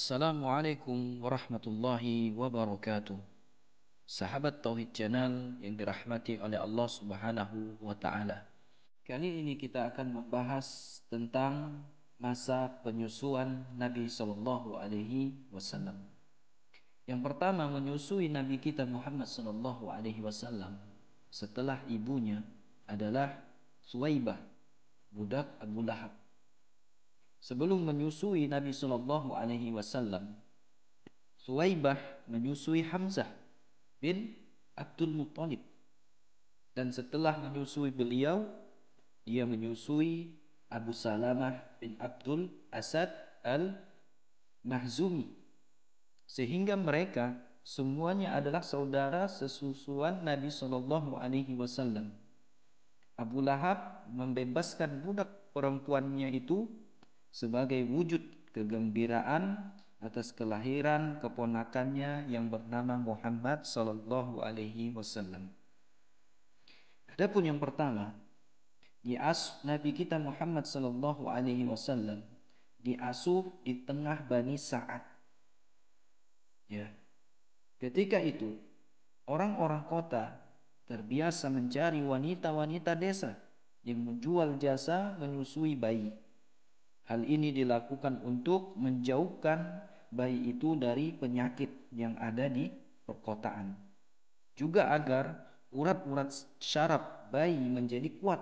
Assalamualaikum warahmatullahi wabarakatuh. Sahabat Tauhid Channel yang dirahmati oleh Allah Subhanahu wa taala. Kali ini kita akan membahas tentang masa penyusuan Nabi sallallahu alaihi wasallam. Yang pertama, menyusui Nabi kita Muhammad sallallahu alaihi wasallam setelah ibunya adalah Suwaibah, budak Abu Lahab. Sebelum menyusui Nabi sallallahu alaihi wasallam, Suwaibah menyusui Hamzah bin Abdul Muttalib, dan setelah menyusui beliau, dia menyusui Abu Salamah bin Abdul Asad al-Mahzumi, sehingga mereka semuanya adalah saudara sesusuan Nabi sallallahu alaihi wasallam. Abu Lahab membebaskan budak perempuannya itu sebagai wujud kegembiraan atas kelahiran keponakannya yang bernama Muhammad sallallahu alaihi wasallam. Adapun yang pertama, Nabi kita Muhammad sallallahu alaihi wasallam diasuh di tengah Bani Sa'ad. Ya. Ketika itu orang-orang kota terbiasa mencari wanita-wanita desa yang menjual jasa menyusui bayi. Hal ini dilakukan untuk menjauhkan bayi itu dari penyakit yang ada di perkotaan. Juga agar urat-urat syaraf bayi menjadi kuat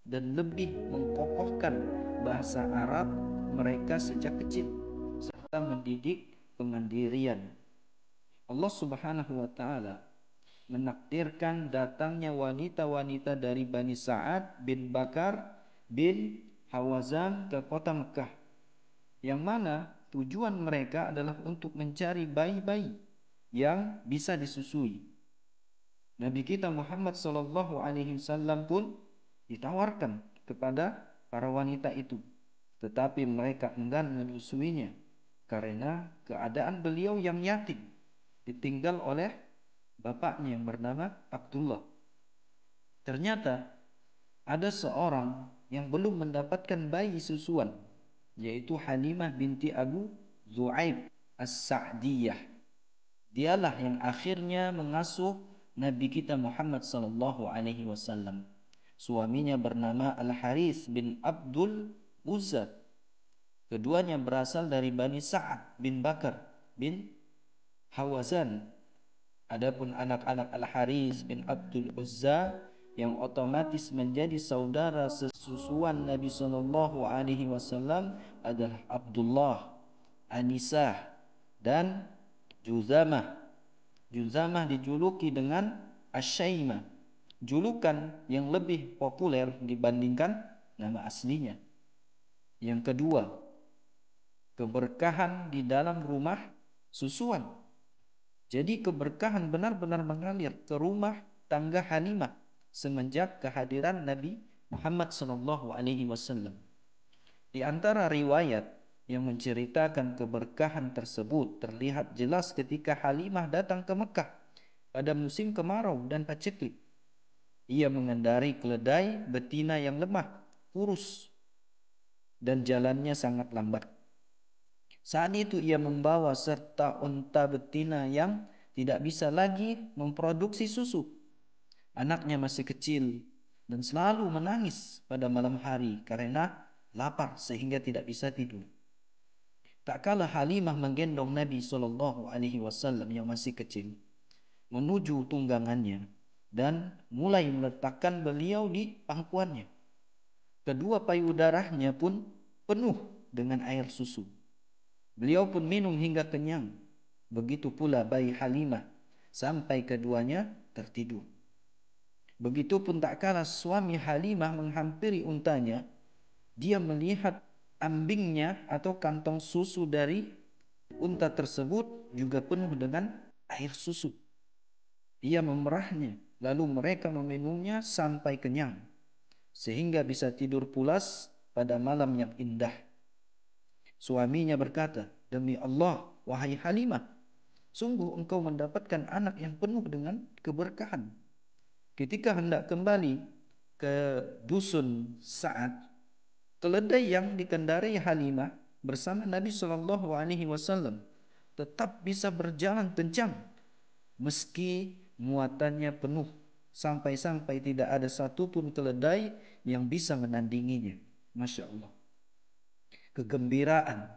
dan lebih mengkokohkan bahasa Arab mereka sejak kecil, serta mendidik kemandirian. Allah Subhanahu wa taala menakdirkan datangnya wanita-wanita dari Bani Sa'ad bin Bakar bin Hawazan ke kota Mekah, yang mana tujuan mereka adalah untuk mencari bayi-bayi yang bisa disusui. Nabi kita Muhammad sallallahu alaihi wasallam pun ditawarkan kepada para wanita itu, tetapi mereka enggan menyusuinya karena keadaan beliau yang yatim, ditinggal oleh bapaknya yang bernama Abdullah. Ternyata ada seorang yang belum mendapatkan bayi susuan, yaitu Halimah binti Abu Zu'aib As-Sa'diyah. Dialah yang akhirnya mengasuh Nabi kita Muhammad sallallahu alaihi wasallam. Suaminya bernama Al-Harith bin Abdul Uzza. Keduanya berasal dari Bani Sa'ad bin Bakar bin Hawazan. Adapun anak-anak Al-Harith bin Abdul Uzza yang otomatis menjadi saudara sesusuan Nabi sallallahu alaihi wasallam adalah Abdullah, Anisah, dan Juzamah. Juzamah dijuluki dengan Asyaimah, julukan yang lebih populer dibandingkan nama aslinya. Yang kedua, keberkahan di dalam rumah susuan. Jadi keberkahan benar-benar mengalir ke rumah tangga Halimah semenjak kehadiran Nabi Muhammad sallallahu alaihi wasallam. Di antara riwayat yang menceritakan keberkahan tersebut terlihat jelas ketika Halimah datang ke Mekah pada musim kemarau dan paceklik. Ia mengendarai keledai betina yang lemah, kurus, dan jalannya sangat lambat. Saat itu ia membawa serta unta betina yang tidak bisa lagi memproduksi susu. Anaknya masih kecil dan selalu menangis pada malam hari karena lapar sehingga tidak bisa tidur. Tak kala Halimah menggendong Nabi sallallahu alaihi wasallam yang masih kecil menuju tunggangannya dan mulai meletakkan beliau di pangkuannya. Kedua payudaranya pun penuh dengan air susu. Beliau pun minum hingga kenyang. Begitu pula bayi Halimah sampai keduanya tertidur. Begitupun tak kala suami Halimah menghampiri untanya, dia melihat ambingnya atau kantong susu dari unta tersebut juga penuh dengan air susu. Ia memerahnya, lalu mereka meminumnya sampai kenyang, sehingga bisa tidur pulas pada malam yang indah. Suaminya berkata, "Demi Allah, wahai Halimah, sungguh engkau mendapatkan anak yang penuh dengan keberkahan." Ketika hendak kembali ke dusun Sa'ad, keledai yang dikendarai Halimah bersama Nabi Shallallahu Alaihi Wasallam tetap bisa berjalan kencang meski muatannya penuh, sampai-sampai tidak ada satupun keledai yang bisa menandinginya. Masya Allah. Kegembiraan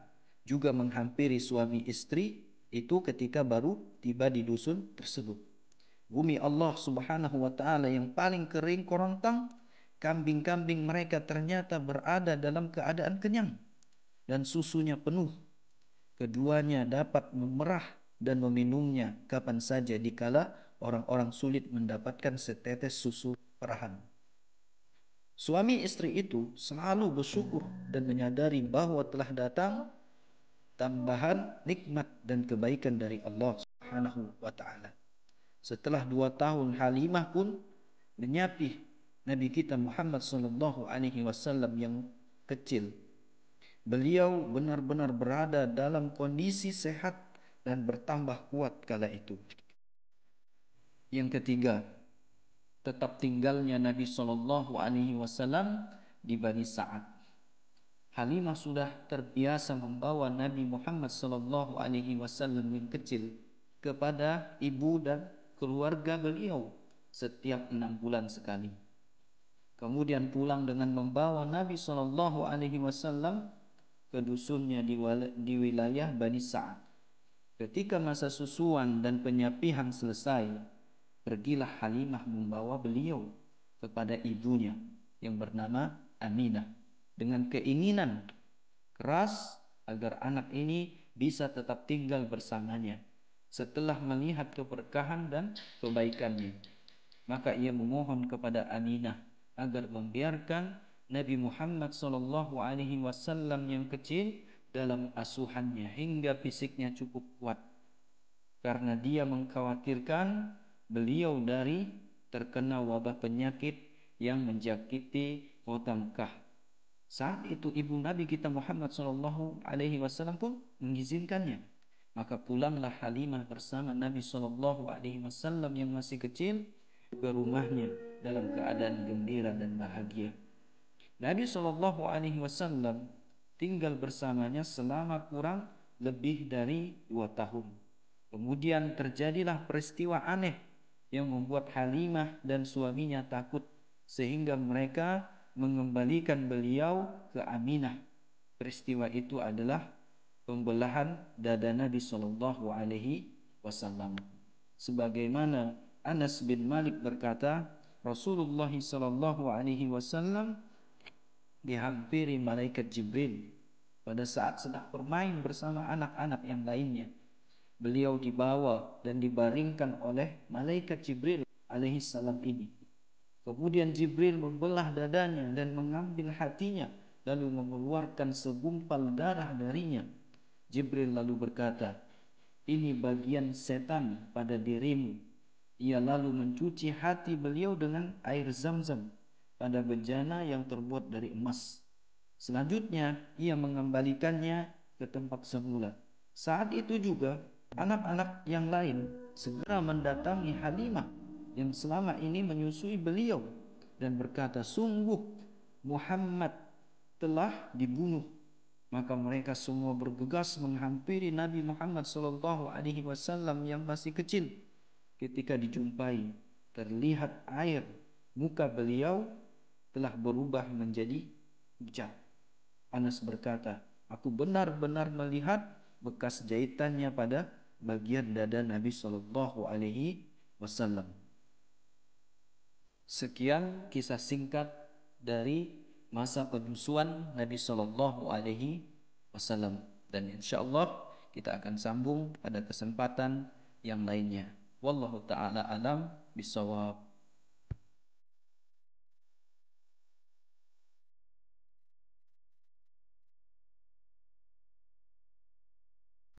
juga menghampiri suami istri itu ketika baru tiba di dusun tersebut. Bumi Allah Subhanahu wa taala yang paling kering korontang, kambing-kambing mereka ternyata berada dalam keadaan kenyang dan susunya penuh. Keduanya dapat memerah dan meminumnya kapan saja dikala orang-orang sulit mendapatkan setetes susu perahan. Suami istri itu selalu bersyukur dan menyadari bahwa telah datang tambahan nikmat dan kebaikan dari Allah Subhanahu wa taala. Setelah 2 tahun Halimah pun menyapih Nabi kita Muhammad sallallahu alaihi wasallam yang kecil. Beliau benar-benar berada dalam kondisi sehat dan bertambah kuat kala itu. Yang ketiga, tetap tinggalnya Nabi sallallahu alaihi wasallam di Bani Sa'ad. Halimah sudah terbiasa membawa Nabi Muhammad sallallahu alaihi wasallam yang kecil kepada ibu dan keluarga beliau setiap 6 bulan sekali. Kemudian pulang dengan membawa Nabi sallallahu alaihi wasallam ke dusunnya di wilayah Bani Sa'ad. Ketika masa susuan dan penyapihan selesai, pergilah Halimah membawa beliau kepada ibunya yang bernama Aminah dengan keinginan keras agar anak ini bisa tetap tinggal bersamanya setelah melihat keberkahan dan kebaikannya. Maka ia memohon kepada Aminah agar membiarkan Nabi Muhammad sallallahu alaihi wasallam yang kecil dalam asuhannya hingga fisiknya cukup kuat, karena dia mengkhawatirkan beliau dari terkena wabah penyakit yang menjakiti kota Mekah. Saat itu ibu Nabi kita Muhammad sallallahu alaihi wasallam pun mengizinkannya. Maka pulanglah Halimah bersama Nabi sallallahu alaihi wasallam yang masih kecil ke rumahnya dalam keadaan gembira dan bahagia. Nabi sallallahu alaihi wasallam tinggal bersamanya selama kurang lebih dari 2 tahun. Kemudian terjadilah peristiwa aneh yang membuat Halimah dan suaminya takut sehingga mereka mengembalikan beliau ke Aminah. Peristiwa itu adalah pembelahan dada Nabi sallallahu alaihi wasallam. Sebagaimana Anas bin Malik berkata, Rasulullah sallallahu alaihi wasallam dihampiri malaikat Jibril pada saat sedang bermain bersama anak-anak yang lainnya. Beliau dibawa dan dibaringkan oleh malaikat Jibril alaihi salam ini. Kemudian Jibril membelah dadanya dan mengambil hatinya, lalu mengeluarkan segumpal darah darinya. Jibril lalu berkata, "Ini bagian setan pada dirimu." Ia lalu mencuci hati beliau dengan air zam-zam pada bejana yang terbuat dari emas. Selanjutnya ia mengembalikannya ke tempat semula. Saat itu juga anak-anak yang lain segera mendatangi Halimah yang selama ini menyusui beliau dan berkata, "Sungguh Muhammad telah dibunuh." Maka mereka semua bergegas menghampiri Nabi Muhammad sallallahu alaihi wasallam yang masih kecil. Ketika dijumpai, terlihat air muka beliau telah berubah menjadi pucat. Anas berkata, "Aku benar-benar melihat bekas jahitannya pada bagian dada Nabi sallallahu alaihi wasallam." Sekian kisah singkat dari masa penyusuan Nabi sallallahu alaihi wasallam, dan insyaallah kita akan sambung pada kesempatan yang lainnya. Wallahu taala alam bisawab.